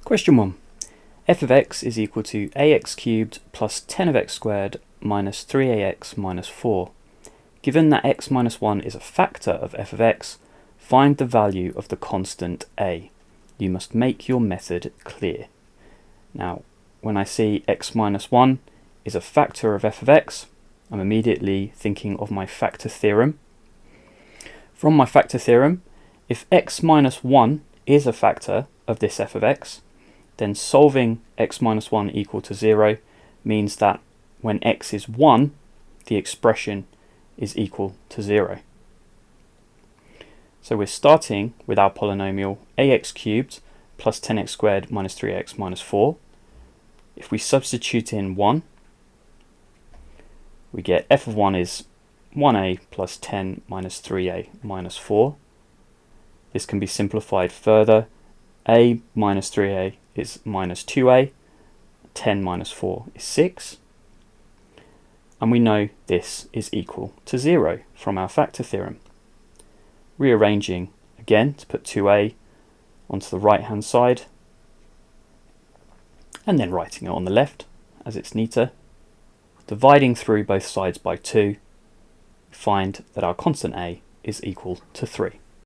Question 1. f of x is equal to ax cubed plus 10 of x squared minus 3ax minus 4. Given that x minus 1 is a factor of f of x, find the value of the constant a. You must make your method clear. Now, when I see x minus 1 is a factor of f of x, I'm immediately thinking of my factor theorem. From my factor theorem, if x minus 1 is a factor of this f of x, then solving x minus 1 equal to 0 means that when x is 1, the expression is equal to 0. So we're starting with our polynomial ax cubed plus 10x squared minus 3x minus 4. If we substitute in 1, we get f of 1 is 1a plus 10 minus 3a minus 4. This can be simplified further. A minus 3a is minus 2a, 10 minus 4 is 6, and we know this is equal to 0 from our factor theorem. Rearranging again to put 2a onto the right hand side, and then writing it on the left as it's neater. Dividing through both sides by 2, we find that our constant a is equal to 3.